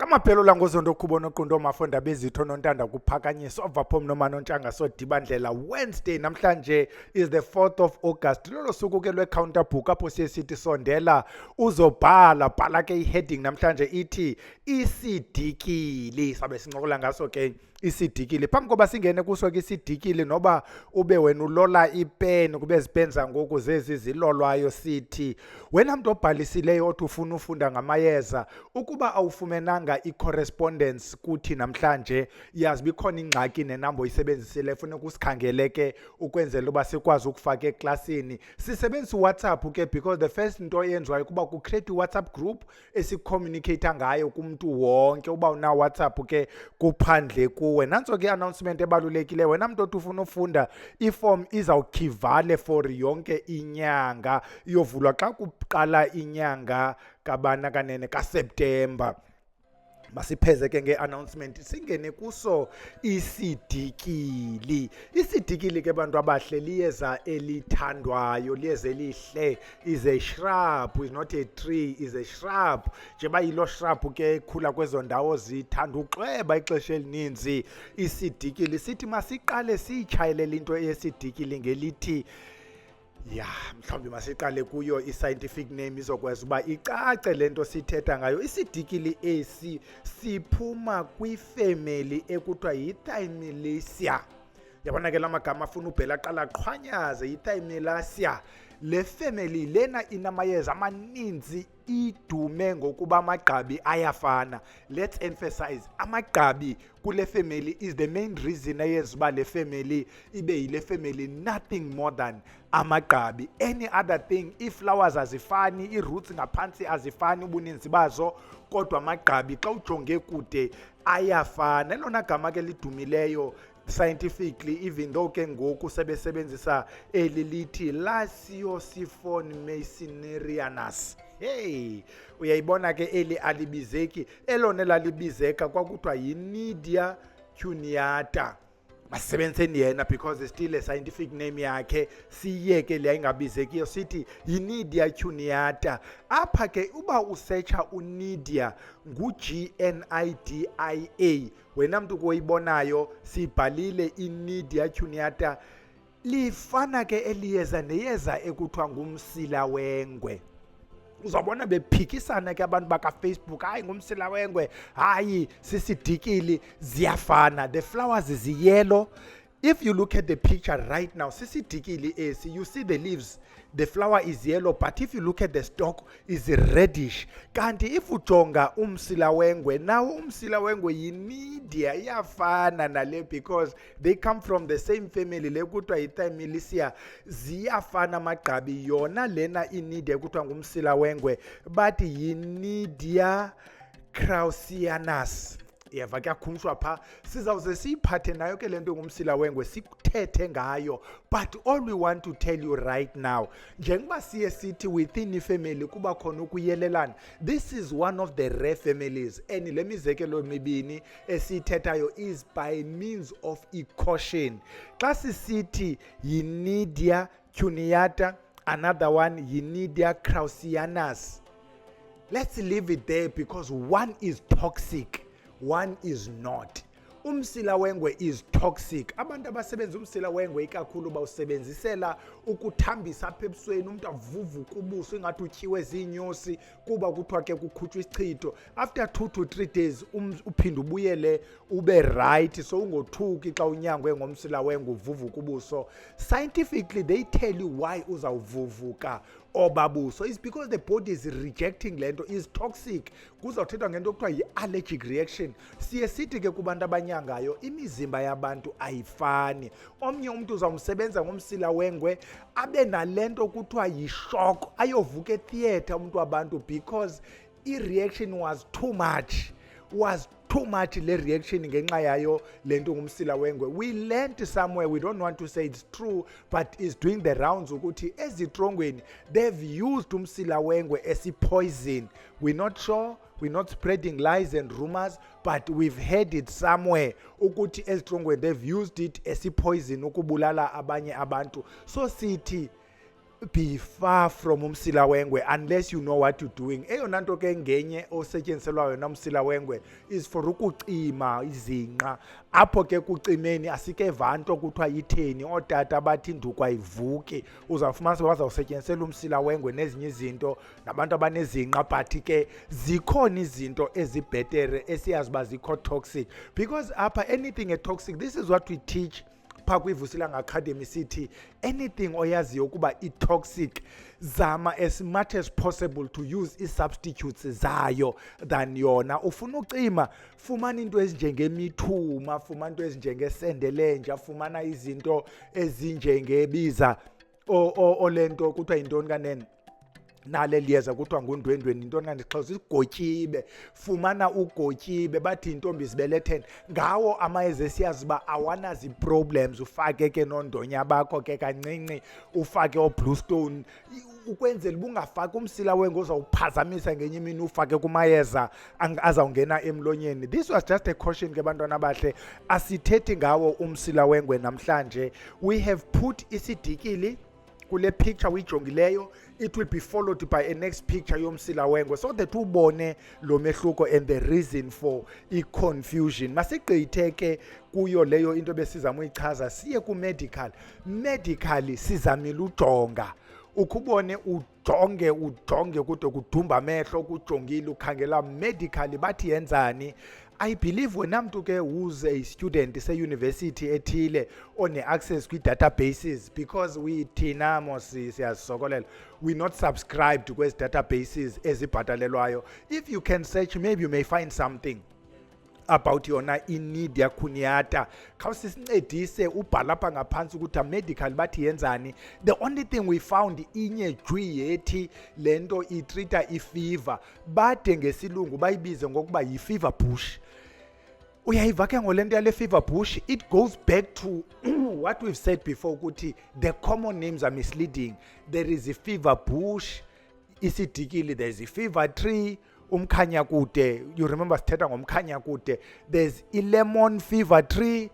Amaphelo la ngozondo khubona oqondo mafunda bezitho nontanda kuphakanyiswa ovapho noma nontanga sodibandlela Wednesday namhlanje is the 4th of August lolo suku ke lwe-counter book apho siye sithi sondela uzobhala bhala ke i-heading namhlanje ithi isidikili sabe sincokola ngaso ke isidikili phambi koba singene kuso ke isidikili noba ube wena ulola ipen kube zipenza ngoku zezi zilolwayo sithi wena muntu obhalisileyo othi ufuna ufunda ngamayeza ukuba awufumenanga i-correspondence kuthi namhlanje yazi bikhona ingxaki nenamba oyisebenzisile ufuna kusikhangele ke ukwenzela uba sikwazi ukufaka eklasini sisebenzisa WhatsApp ke because the first into yenziwayo kuba ku create WhatsApp group esicommunicate ngayo kumuntu wonke uba una WhatsApp ke kuphandle kuwe nanso ke announcement ebalulekile wena muntu othi ufuna ufunda iform izawukhivale for yonke inyanga iyovulwa xa kuqala inyanga kabana kanene kaSeptember masipheze ke nge-announcement singene kuso isidikili ke bantu abahle liyeza elithandwayo liyeza elihle is a shrub is not a tree is a shrub njeba yilo shrub ke khula kwezo ndawo zithanda uxweba ixesha elininzi isidikili sithi masiqale siyitshayelele into yesidikili ngelithi mhlawumbe masiqale kuyo i-scientific name izokwazi uba icace lento sithetha ngayo isidikili esi siphuma kwifamily ekuthiwa yi-Thymilaceae yabona ke lamagama afuna ubhela aqala aqhwanyaze yi-Thymilaceae le family lena inamayeza amaninzi idume ngokuba amagqabi ayafana let's emphasize amagqabi kule family is the main reason eyenza uba le family ibe yile family nothing more than amagqabi any other thing i-flowers azifani i-roots ngaphansi azifani ubuninzi bazo kodwa amagqabi xa ujonge kude ayafana elona gama ke lidumileyo scientifically even though ke ngoku sebesebenzisa elilithi Lasiosiphon masonerianus uyayibona ke eli alibizeki elona lalibizeka kwakuthiwa yi-Nidia cuneata masebenzeni yena because it's still a scientific name yakhe siyeke le ayingabizeki sithi yi-Nidia cuneata apha ke uba usearcha u-Nidia ngu-GNIDIA wena mntu koyibonayo sibhalile i-Nidia cuneata lifana ke eliyeza neyeza ekuthiwa ngumsila wengwe uzabona bephikisana ke abantu baka-Facebook hayi ngumsila wengwe hayi sisidikili ziyafana the flowers ziyellow if you look at the picture right now sisidikili esi you see the leaves the flower is yellow but if you look at the stalk is reddish kanti if ujonga umsila wengwe nawo umsila wengwe yi-Nidia iyafana nale because they come from the same family le kuthiwa yi-Thymilaceae ziyafana amagqabi yona lena i-Nidia kuthiwa ngumsila wengwe but yi-Nidia crausianus yeva kuyakhumshwa pha sizawuze siyiphathe nayo ke lento ngumsila wengwe sithethe ngayo but all we want to tell you right now njengoba siye sithi within ifamily kuba khona ukuyelelana this is one of the rare families and le mizekelo emibini esithethayo is by means of equation xa sisithi yi-Nidia cuneata another one yi-Nidia crausianus let's leave it there because one is toxic one is not umsila wengwe is toxic abantu abasebenza umsila wengwe ikakhulu bawusebenzisela ukuthambisa apha ebusweni umuntu avuvuka ubuso ingathi utyiwe ziinyosi kuba kuthiwa ke kukhutshwa isichitho after 2 to 3 days uphinda ubuyele ube right so ungothuki xa unyangwe ngomsila wengwe uvuvuka ubuso scientifically they tell you why uzawuvuvuka obabuso is because the body is rejecting lento is toxic kuzawuthethwa ngento okuthiwa yi-allergic reaction siye sithi ke kubantu abanyangayo imizimba yabantu ayifani omnye umuntu uzawumsebenza ngomsila wengwe abe nalento kuthiwa yi-shock ayovuka etheatre umuntu wabantu because i-reaction was too much le reaction ngenxa yayo lento ngumsila wengwe we learned somewhere we don't want to say it's true but it's doing the rounds ukuthi ezitrongweni they've used umsila wengwe as a poison we're not sure we're not spreading lies and rumors but we've heard it somewhere ukuthi ezitrongweni they've used it as a poison ukubulala abanye abantu so sithi be far from umsila wengwe unless you know what you're doing. Eyona nto ke ngenye osetyenziselwa yona umsila wengwe is for ukucima izinqa. Apho ke kucimeni asikeva nto kuthiwa yitheni, ootata bathi induku ayivuki. Uzawufumanisa bazawusetyenzisela umsila wengwe nezinye izinto nabantu abanezinqa, but ke zikhona izinto ezibhetere esiyazi uba zikho toxic, because apha anything toxic, this is what we teach phaa kwiVusilanga Academy. Sithi anything oyaziyo ukuba i-toxic, zama as much as possible to use i-substitutes zayo than yona. Ufuna ucima, fumana into ezinjengemithuma, fumana into ezinjengesendelenja, fumana izinto ezinjengebiza olento kuthiwa yintoni kanene nale liyeza kuthiwa ngundwendweni, yintoni kanixhosa, isigotyibe. Fumana ugotyibe, bathi intombi zibelethene ngawo amayeza esiyazi uba awanazi problems. Ufake ke nondonya bakho ke kancinci, ufake oBlue Stone, ukwenzela ubungafaki umsila wengwe ozawuphazamisa ngenye imini, ufake kumayeza azawungena emlonyeni. This was just a caution ke bantwana bahle, asithethi ngawo umsila wengwe namhlanje. We have put isidikili kule picture uyijongileyo, it will be followed by a next picture yomsila wengwe, so that ubone lo mehluko and the reason for i-confusion. Masigqithe ke kuyo leyo into besizama uyichaza, siye ku-medical. Medically sizamile ujonga, ukubone ujonge kude kudumba amehlo, kujongile ukhangela. Medically bathi yenzani. I believe wena mntu ke who's a student se-university ethile one-access kwi-databases, because we thina mos siyazisokolela, we're not subscribed kwezi databases ezibhatalelwayo. If you can search, maybe you may find something about yona iNidia Cunhata. Khawusisincedise ubhala apha ngaphansi ukuthi medical bathi yenzani. The only thing we found inye jwi yethi lento itrita ifever, bade ngesilungu bayibize ngokuba yi-fever bush. Uyayiva ke ngolento yale fever bush, it goes back to what we've said before ukuthi the common names are misleading. There is a fever bush, isidikili, there's a fever tree, umkhanyakude. You remember sithetha ngomkhanyakude. There's a lemon fever tree,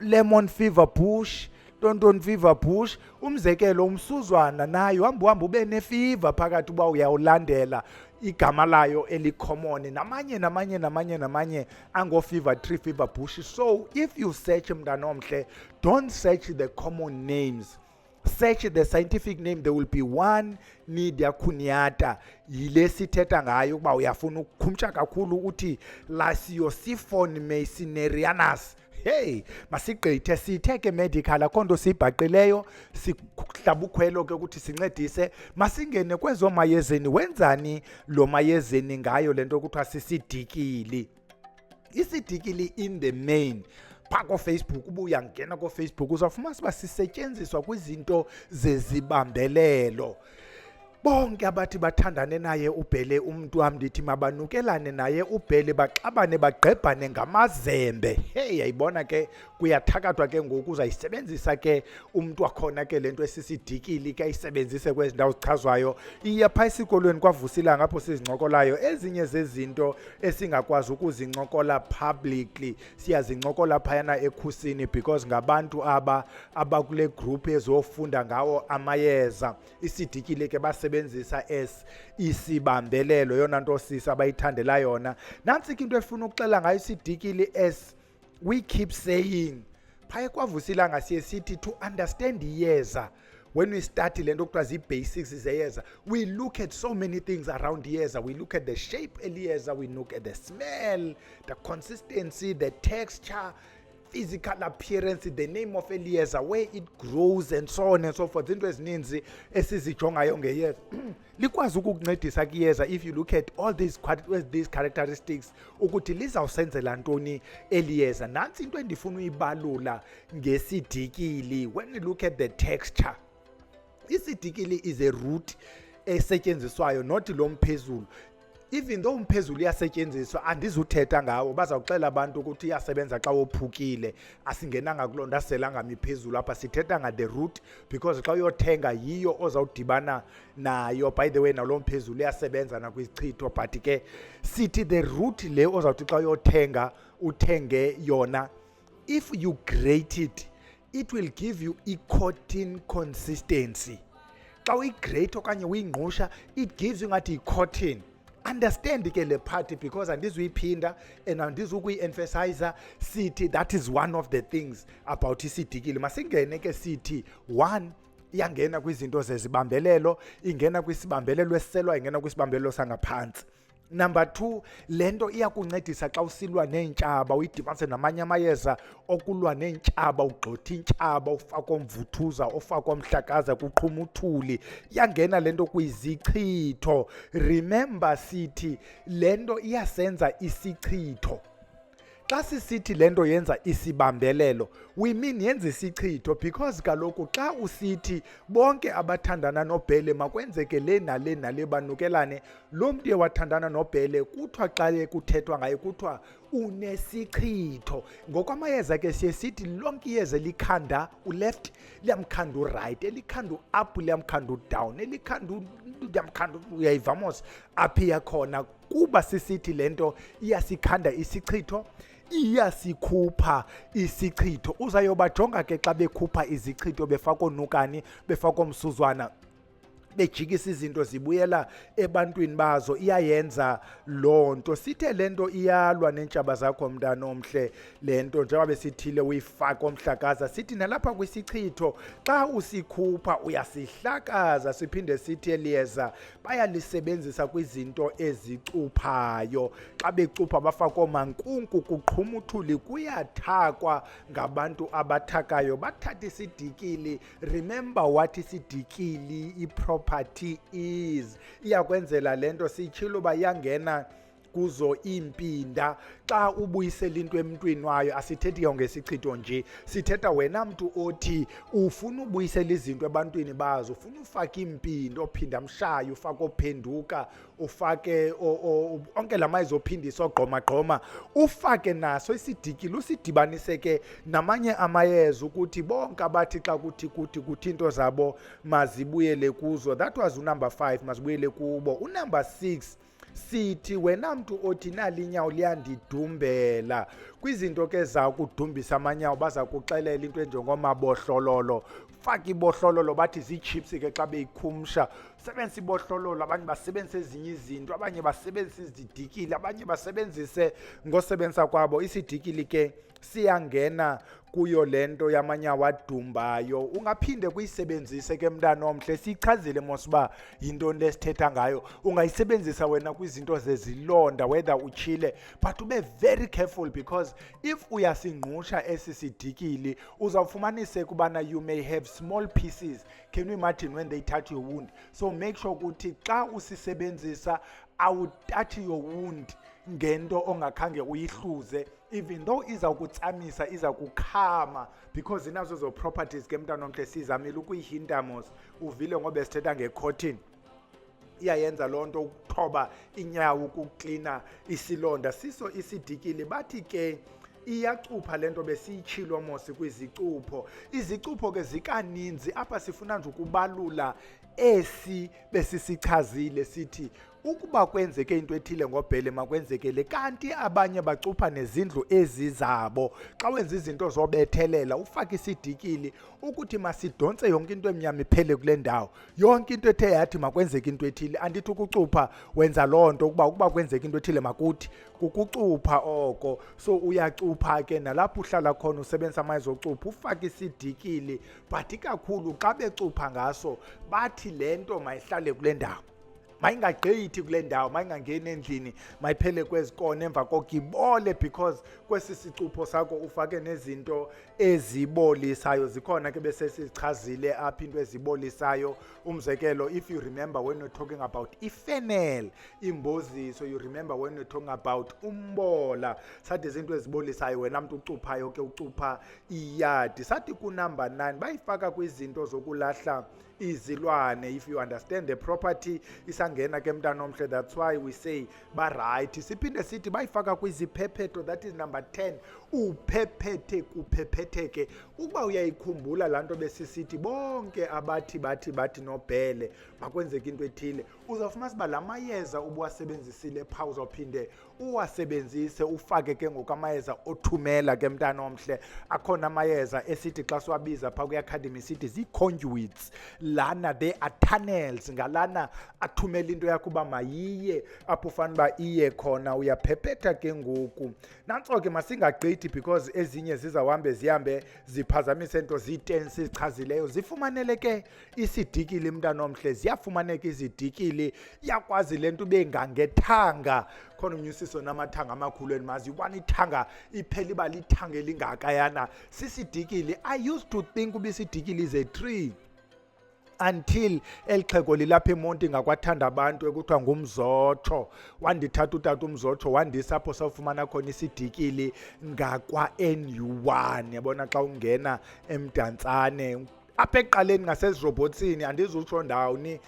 lemon fever bush, tonton fever bush. Umzekelo umsuzwana nayo hamba ube nefiva phakathi uba uyawulandela igama layo elicommon, namanye ango fever tree, fever bush. So if you search mntana omhle, don't search the common names, search the scientific name. There will be one Nidia Cunhata. Yile sithetha ngayo kuba uyafuna ukukhumtsha kakhulu uthi Lasiosiphon meissnerianus. Hey, masigqithe sithe ke medical akho nto siyibhaqileyo, sihlaba ukhwelo ke ukuthi sincedise. Masingene kwezo mayezeni. Wenzani lo mayezeni ngayo lento kuthiwa sisidikili. Isidikili in the main, phaa koFacebook, uba uyangena koFacebook uzawufumanisa uba sisetyenziswa kwizinto zezibambelelo. Bonke abathi bathandane naye uBhele, umntu wam, ndithi mabanukelane naye uBhele, baxabane bagqebhane ngamazembe. Hey, yayibona ke kuyathakathwa ke ngoku. Uzayisebenzisa ke umntu wakhona ke lento esisidikili ke ayisebenzise kwezi ndawo zichazwayo. Iya phaa esikolweni kwaVusilanga apho sizincokolayo. Ezinye zezinto esingakwazi ukuzincokola publicly siyazincokola phayana ekhusini, because ngabantu abakule group ezofunda ngawo amayeza. Isidikili ke basebenzisa as isibambelelo, yona nto sisa bayithandela yona. Nantsi ke into efuna ukuxela ngayo isidikili, as we keep saying phaya kwaVusilanga siye sithi to understand iyeza. When we start lento kuthiwa zii-basics zeyeza, we look at so many things around iyeza. We look at the shape eliyeza, we look at the smell, the consistency, the texture, physical appearance, the name of eliyeza, where it grows and so on and so forth. Into ezininzi esizijongayo ngeyeza likwazi ukukuncedisa kiyeza if you look at all these characteristics ukuthi lizawusenzela ntoni eliyeza. Nantsi into endifuna uyibalula ngesidikili. When you look at the texture, isidikili is a root esetyenziswayo, not lo mphezulu. Even though umphezulu iyasetyenziswa, andizuthetha ngawo, bazawuxela abantu ukuthi iyasebenza xa wophukile. Asingenanga kuloo nto, aselanga miphezulu apha, sithetha nga the root, because xa uyothenga yiyo ozawudibana nayo. By the way, nalo mphezulu iyasebenza nakwizichitho, but ke sithi the root le ozawuthi xa uyothenga uthenge yona, if you grate it, it will give you a cotton consistency. xa uyigrate okanye uyingqusha, it gives you ngathi yi-cotton. Understand ke le party, because andizuyiphinda and andizukuyi-emphasize, sithi that is one of the things about isidikili. Masingene ke sithi, one, iyangena kwizinto zezibambelelo, ingena kwisibambelelo esiselwa, ingena kwisibambelelo sangaphantsi. Number 2, lento iyakuncedisa xa usilwa neentshaba, uyidibanise namanye amayeza okulwa neentshaba, ugxotha intshaba, ufake omvuthuza, ofake omhlakaza, kuqhuma uthuli. Iyangena lento kwizichitho. Remember sithi lento iyasenza isichitho. Xa sisithi lento yenza isibambelelo, we mean yenza isichitho, because kaloku xa usithi bonke abathandana noBhele makwenzeke le nale nale banukelane, lo mntu ewathandana noBhele kuthiwa xa kuthethwa ngaye kuthiwa unesichitho. Ngokwamayeza ke siye sithi lonke iyeza elikhanda uleft liyamkhanda uright, elikhanda up liyamkhanda down, elikhanda liyamkhanda uyayivamos apha yakhona. Kuba sisithi lento iyasikhanda isichitho, iyasikhupha isichitho. Uzayobajonga ke xa bekhupha izichitho, befaka onukani, befaka omsuzwana, bejikisa izinto zibuyela ebantwini bazo. Iyayenza loo nto. Sithe lento iyalwa neentshaba zakho mntana omhle, lento njengoba besithile uyifaka omhlakaza, sithi nalapha kwisichitho xa usikhupha uyasihlakaza. Siphinde sithi eliyeza bayalisebenzisa kwizinto ezicuphayo. Xa becupha bafaka omankunku, kuqhuma uthuli, kuyathakwa ngabantu abathakayo, bathatha isidikili. Remember what isidikili property is. Iyakwenzela lento siyitshilo uba iyangena kuzo impinda. Xa ubuyisela into emntwini wayo, asithethi ngesichitho nje, sithetha wena mntu othi ufuna ubuyisela izinto ebantwini bazo, ufuna ufake impinda, ophinda mshayo, ufake ophenduka, ufake onke la mayeza ophindisa ogqoma, ufake naso isidikili, usidibanise ke namanye amayeza ukuthi bonke abathi xa kuthi into zabo mazibuyele kuzo. That was number 5, mazibuyele kubo. Number 6, sithi wena mntu othi nali inyawo liyandidumbela. Kwizinto ke za kudumbisa amanyawo baza kuxelela into enjengomabohlololo. Faka ibohlololo, bathi zichips ke xa beyikhumsha. Sebenzisa ibohlololo, abanye basebenzise ezinye izinto, abanye basebenzise izidikili, abanye basebenzise ngosebenzisa kwabo. Isidikili ke siyangena kuyo lento yamanyawo adumbayo. Ungaphinde kuyisebenzise ke mntana omhle, sichazile mosiba yinto lesithetha ngayo. Ungayisebenzisa wena kwizinto zezilonda, whether uchile, but ube very careful, because if uyasingqusha esi sidikili uzawufumanise kubana you may have small pieces. Can you imagine when they touch your wound? So make sure ukuthi xa usisebenzisa awutouch your wound ngento ongakhange uyihluze, even though iza kutsamisa, iza kukhama, because inazo zo properties ke mntana omhle sizamile ukuyihinta mos. Uvile ngoba sithetha ngecotton, iyayenza loo nto ukuthoba inyawo, ukuklina isilonda. Siso isidikili. Bathi ke iyacupha lento besiyitshilo mos kwizicupho. Izicupho ke zikaninzi apha, sifuna nje ukubalula esi besisichazile, sithi ukuba kwenzeke into ethile ngoBhele makwenzekele, kanti abanye bacupha nezindlu ezizabo. Xa wenza izinto zobethelela, ufake isidikili ukuthi masidonse yonke into emnyama iphele kule ndawo, yonke into ethe yathi makwenzeke into ethile. Andithi ukucupha wenza loo nto ukuba kwenzeke into ethile makuthi kukucupha oko. So uyacupha ke nalapho uhlala khona, usebenzisa amayeza ocupha, ufake isidikili. But ikakhulu xa becupha ngaso, bathi lento mayihlale kule ndawo, mayingagqithi kule ndawo, mayingangeni endlini, mayiphele kwezikona, emva koko ibole, because kwesi sicupho sakho ufake nezinto ezibolisayo. Zikhona ke besesichazile apha into ezibolisayo. Umzekelo, if you remember when we're talking about ifenel, imboziso, you remember when we're talking about umbola, sathi izinto ezibolisayo. Wena mntu ucuphayo ke ucupha iyadi. Sathi kunumber 9 bayifaka kwizinto zokulahla izilwane. If you understand the property, isangena ke mntana omhle. That's why we say ba right. Siphinde sithi bayifaka kwiziphephetho. That is number 10. Uphephethe kuphephetheke. Ukuba uyayikhumbula laa nto besisithi bonke abathi noBhele makwenzeka into ethile, uzawufumana uba la mayeza ubuwasebenzisile phaa uzawuphinde uwasebenzise ufake ke ngoku amayeza othumela ke mntana omhle. Akhona amayeza esithi xa siwabiza phaa kwi-academy sithi zii-conduits, lana they are tunnels, ngalana athumela into yakho uba mayiye apho ufana uba iye khona, uyaphephetha ke ngoku. Nantso ke masingagqithi because ezinye zizawuhambe zihambe ziphazamise nto zi-10 sizichazileyo. Zifumanele ke isidikili mntana omhle, ziyafumaneka izidikili, iyakwazi le nto ube ngangethanga. Khona umnyusiso namathanga amakhulu endimazi, ubani ithanga iphela iba lithanga elingakayana sisidikili. I used to think uba isidikili is a tree until eli xhego lilapha eMonti ngakwathanda abantu ekuthiwa ngumzotsho. Wandithatha utata umzotsho wandisa apho sawufumana khona isidikili ngakwa-NU1, yabona xa ungena eMdantsane apha ekuqaleni ngasezirobhothini, andizutsho ndawoni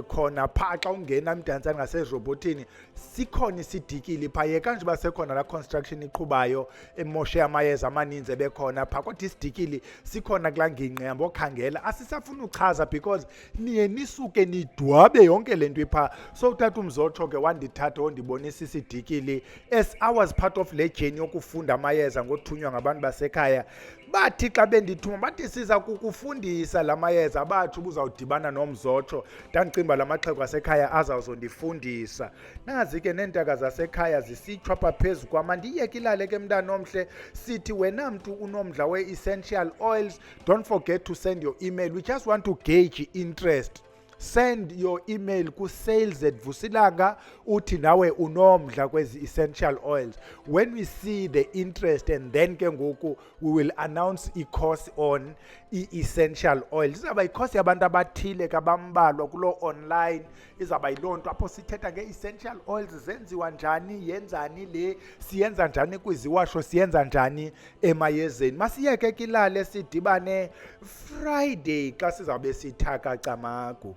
khona phaa xa ungena eMdantsane ngasezirobhothini sikhona isidikili phaa. Yeka nje uba sekhona la construction iqhubayo emoshe amayeza amaninzi ebekhona phaa, kodwa isidikili sikhona kulaa ngingqi hamba okhangela. Asisafuna uchaza because niye nisuke nidwabe yonke le nto iphaa. So utata umzotsho ke wandithatha wondibonisa isidikili. As I was part of le journey yokufunda amayeza ngothunywa ngabantu basekhaya, bathi xa bendithuma bathi siza kukufundisa la mayeza, bathi ubuzawudibana nomzotsho. Ndandicinga la maxhego asekhaya azawuzondifundisa. Nazi ke neentaka zasekhaya zisitshwa apha phezu kwam. Andiyeke ilale ke mntana omhle, sithi wena mntu unomdla we-essential oils, don't forget to send your email. We just want to gauge interest. Send your email ku sales@vusilanga uthi nawe unomdla kwezi essential oils. When we see the interest, and then ke ngoku we will announce i-course on i-essential oils. Izawuba i-course yabantu abathile kabambalwa kulo online. Izawuba yiloo nto apho sithetha nge-essential oils, zenziwa njani, yenzani le, siyenza njani kwiziwasho, siyenza njani emayezeni. Masiyeke ke ilale sidibane Friday xa sizawube sithaka camagu.